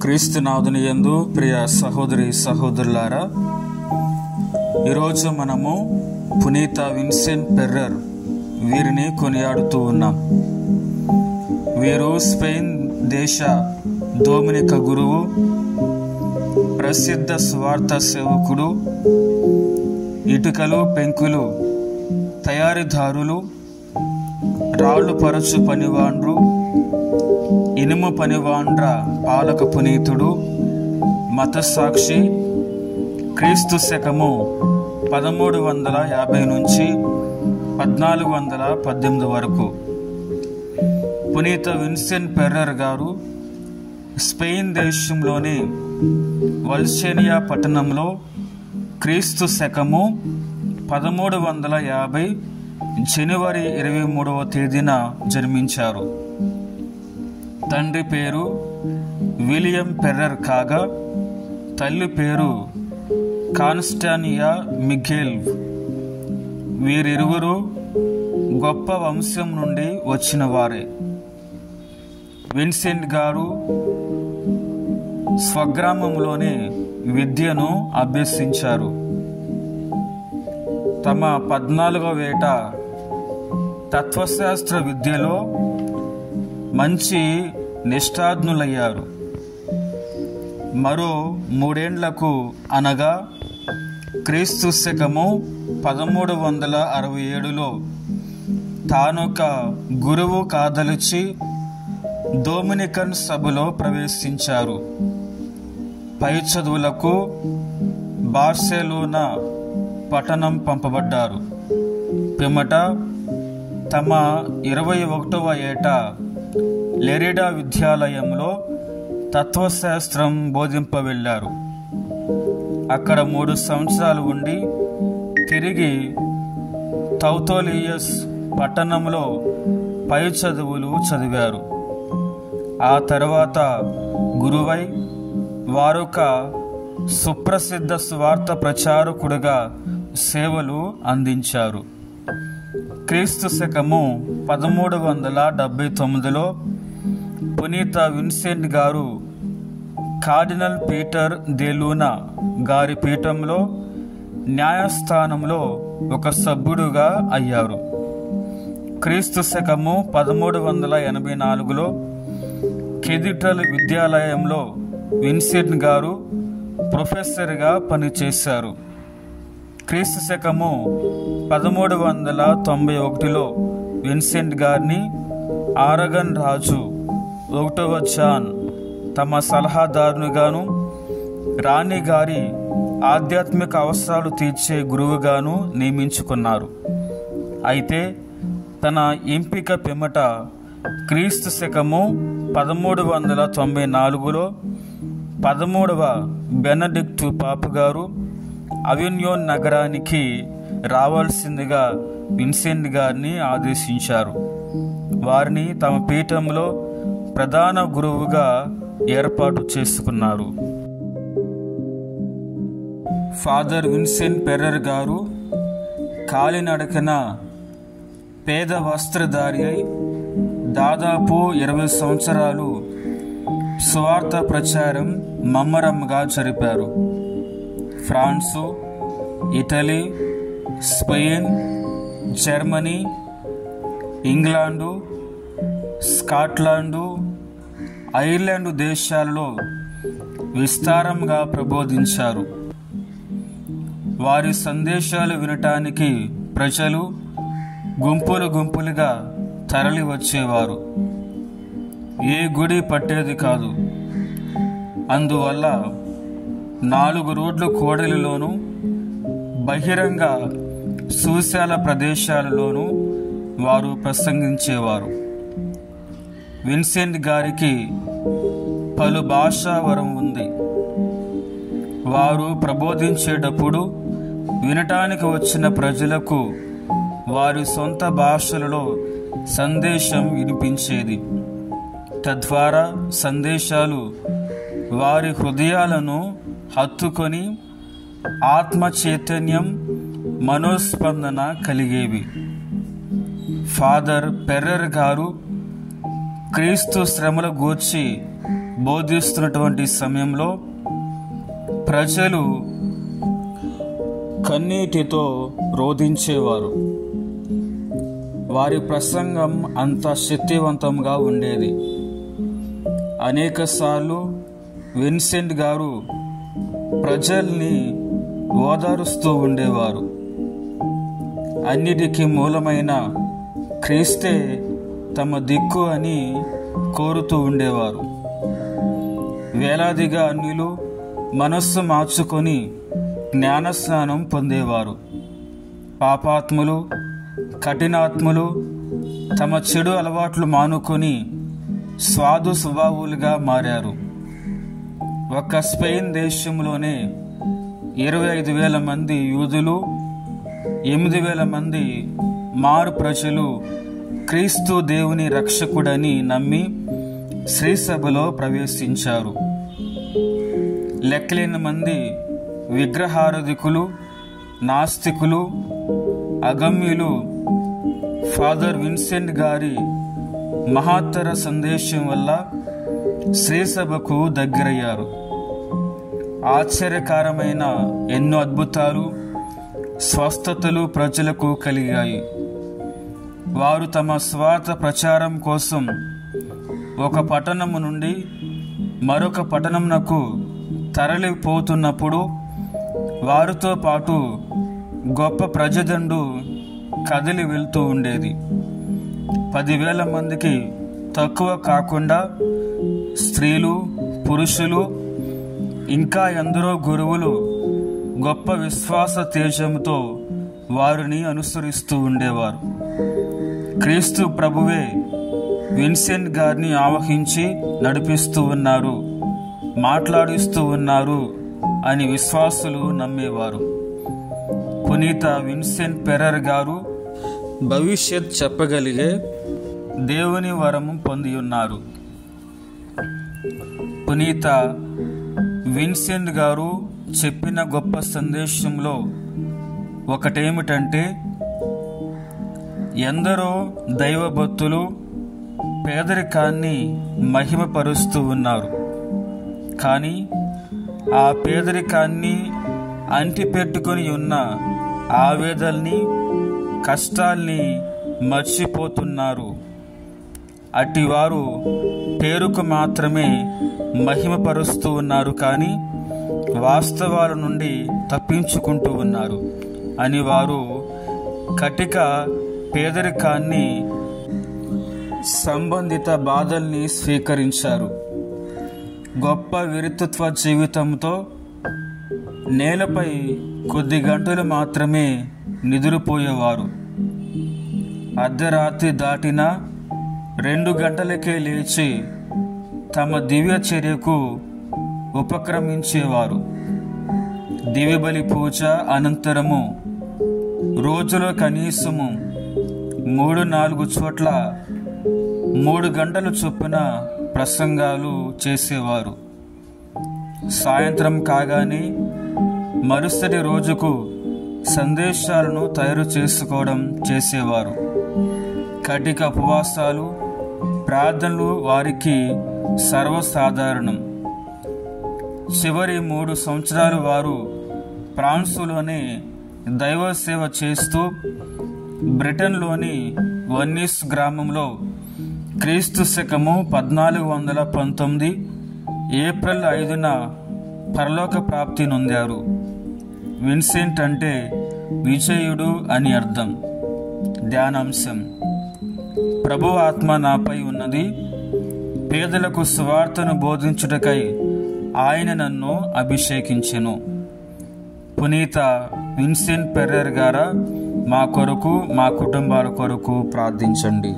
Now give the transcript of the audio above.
క్రీస్తునాథుని యందు ప్రియ సహోదరి సహోదరులారా, ఈరోజు మనము పునీత విన్సెంట్ ఫెర్రర్ వీరిని కొనియాడుతూ ఉన్నాం. వీరు స్పెయిన్ దేశ డొమినికా గురువు, ప్రసిద్ధ స్వార్థ సేవకుడు, ఇటుకలు పెంకులు తయారీదారులు, రాళ్ళు పరచు పనివాండ్రు, ఇనుము పనివాండ్ర పాలక పునీతుడు, మతసాక్షి, క్రీస్తు శకము 1350 నుంచి 1418 వరకు. పునీత విన్సెంట్ ఫెర్రర్ గారు స్పెయిన్ దేశంలోని వల్సేనియా పట్టణంలో క్రీస్తు శకము 1350 జనవరి 23వ తేదీన జన్మించారు. తండ్రి పేరు విలియం ఫెర్రర్ కాగా తల్లి పేరు కాన్స్టానియా మిగేల్. వీరిరువురు గొప్ప వంశం నుండి వచ్చిన వారే. విన్సెంట్ గారు స్వగ్రామంలోనే విద్యను అభ్యసించారు. తమ 14వ ఏట తత్వశాస్త్ర విద్యలో మంచి నిష్ఠాజ్ఞులయ్యారు. మరో 3 ఏండ్లకు అనగా క్రీస్తు శకము 1367లో తానొక గురువు కాదలిచి డొమినికన్ సభలో ప్రవేశించారు. పై చదువులకు బార్సెలోనా పట్టణం పంపబడ్డారు. పిమ్మట తమ 21వ ఏట లెరిడా విద్యాలయంలో తత్వశాస్త్రం బోధింపవెళ్ళారు. అక్కడ 3 సంవత్సరాలు ఉండి తిరిగి తౌతోలియస్ పట్టణంలో పై చదువులు చదివారు. ఆ తర్వాత గురువై వారొక సుప్రసిద్ధ స్వార్థ ప్రచారకుడిగా సేవలు అందించారు. క్రీస్తు శకము 1379లో పునీత విన్సెంట్ గారు కార్డినల్ పీటర్ దే లూనా గారి పీఠంలో న్యాయస్థానంలో ఒక సభ్యుడుగా అయ్యారు. క్రీస్తు శకము 1384లో కెథీడ్రల్ విద్యాలయంలో విన్సెంట్ గారు ప్రొఫెసర్గా పనిచేశారు. క్రీస్తు శకము 1391లో విన్సెంట్ గారిని ఆరగన్ రాజు 1వ జాన్ తమ సలహాదారునిగాను, రాణి గారి ఆధ్యాత్మిక అవసరాలు తీర్చే గురువుగాను నియమించుకున్నారు. అయితే తన ఎంపిక పిమ్మట క్రీస్తు శకము 1394లో 13వ బెనడిక్టు పాపు గారు అవిన్యోన్ నగరానికి రావాల్సిందిగా విన్సెంట్ గారిని ఆదేశించారు. వారిని తమ పీఠంలో ప్రధాన గురువుగా ఏర్పాటు చేసుకున్నారు. ఫాదర్ విన్సెంట్ ఫెర్రర్ గారు కాలినడకన పేద వస్త్రధారి అయి దాదాపు 20 సంవత్సరాలు స్వార్థ ప్రచారం మమ్మరంగా జరిపారు. France, Italy, Spain, Germany, England, Scotland, Ireland దేశాలలో విస్తారంగా ప్రబోధించారు. వారి సందేశాలు వినటానికి ప్రజలు గుంపులు గుంపులుగా తరలి వచ్చేవారు. ఏ గుడి పట్టేది కాదు. అందువల్ల 4 రోడ్ల కూడలిలోనూ బహిరంగ సుశాల ప్రదేశాలలోనూ వారు ప్రసంగించేవారు. విన్సెంట్ గారికి పలు భాషా వరం ఉంది. వారు ప్రబోధించేటప్పుడు వినటానికి వచ్చిన ప్రజలకు వారి సొంత భాషలలో సందేశం వినిపించేది. తద్వారా సందేశాలు వారి హృదయాలను హత్తుకొని ఆత్మ చైతన్యం, మనోస్పందన కలిగేవి. ఫాదర్ ఫెర్రర్ గారు క్రీస్తు శ్రమల గూర్చి బోధిస్తున్నటువంటి సమయంలో ప్రజలు కన్నీటితో రోధించేవారు. వారి ప్రసంగం అంత శక్తివంతంగా ఉండేది. అనేకసార్లు విన్సెంట్ గారు ప్రజల్ని ఓదారుస్తూ ఉండేవారు. అన్నిటికీ మూలమైన క్రీస్తే తమ దిక్కు అని కోరుతూ ఉండేవారు. వేలాదిగా అన్యులు మనస్సు మార్చుకొని జ్ఞానస్నానం పొందేవారు. పాపాత్ములు, కఠినాత్ములు తమ చెడు అలవాట్లు మానుకొని స్వాదు స్వభావులుగా మారారు. ఒక్క స్పెయిన్ దేశంలోనే 25,000 మంది యూదులు, 8,000 మంది మారు ప్రజలు క్రీస్తు దేవుని రక్షకుడని నమ్మి శ్రీసభలో ప్రవేశించారు. లెక్కలేని మంది విగ్రహారాధికులు, నాస్తికులు, అగమ్యులు ఫాదర్ విన్సెంట్ గారి మహత్తర సందేశం వల్ల శ్రీసభకు దగ్గరయ్యారు. ఆశ్చర్యకరమైన ఎన్నో అద్భుతాలు, స్వస్థతలు ప్రజలకు కలిగాయి. వారు తమ స్వార్థ ప్రచారం కోసం ఒక పట్టణము నుండి మరొక పట్టణమునకు తరలిపోతున్నప్పుడు వారితో పాటు గొప్ప ప్రజదండు కదిలి వెళ్తూ ఉండేది. 10,000 మందికి తక్కువ కాకుండా స్త్రీలు, పురుషులు, ఇంకా ఎందరో గురువులు గొప్ప విశ్వాస తేజంతో వారిని అనుసరిస్తూ ఉండేవారు. క్రీస్తు ప్రభువే విన్సెంట్ గారిని ఆవహించి నడిపిస్తూ ఉన్నారు, మాట్లాడిస్తూ ఉన్నారు అని విశ్వాసులు నమ్మేవారు. పునీత విన్సెంట్ పెరెర్ గారు భవిష్యత్ చెప్పగలిగే దేవుని వరము పొంది ఉన్నారు. పునీత విన్సెంట్ గారు చెప్పిన గొప్ప సందేశంలో ఒకటేమిటంటే, ఎందరో దైవభక్తులు పేదరికాన్ని మహిమపరుస్తూ ఉన్నారు, కానీ ఆ పేదరికాన్ని అంటిపెట్టుకొని ఉన్న ఆవేదల్ని, కష్టాల్ని మర్చిపోతున్నారు. అటివారు పేరుకు మాత్రమే మహిమపరుస్తూ ఉన్నారు, కానీ వాస్తవాల నుండి తప్పించుకుంటూ ఉన్నారు అని వారు కటిక పేదరికాన్ని, సంబంధిత బాధల్ని స్వీకరించారు. గొప్ప విరుత్వ జీవితంతో నేలపై కొద్ది గంటలు మాత్రమే నిద్రపోయేవారు. అర్ధరాత్రి దాటిన 2 గంటలకే లేచి తమ దివ్య చర్యకు ఉపక్రమించేవారు. దివ్యబలి పూజ అనంతరము రోజులో కనీసము 3-4 చోట్ల 3 గంటల చొప్పున ప్రసంగాలు చేసేవారు. సాయంత్రం కాగానే మరుసటి రోజుకు సందేశాలను తయారు చేసుకోవడం చేసేవారు. కటిక ఉపవాసాలు, ప్రార్థనలు వారికి సర్వసాధారణం. చివరి 3 సంవత్సరాలు వారు ఫ్రాన్సులోనే దైవ సేవ చేస్తూ బ్రిటన్లోని వన్నీస్ గ్రామంలో క్రీస్తు శకము 1419 ఏప్రిల్ 5న పరలోక ప్రాప్తి నొందారు. విన్సెంట్ అంటే విజయుడు అని అర్థం. ధ్యానాంశం: ప్రభు ఆత్మ నాపై ఉన్నది, పేదలకు సువార్తను బోధించుటకై ఆయన నన్ను అభిషేకించెను. పునీత విన్సెంట్ పెరెర్ గారా, మా కొరకు, మా కుటుంబాల కొరకు ప్రార్థించండి.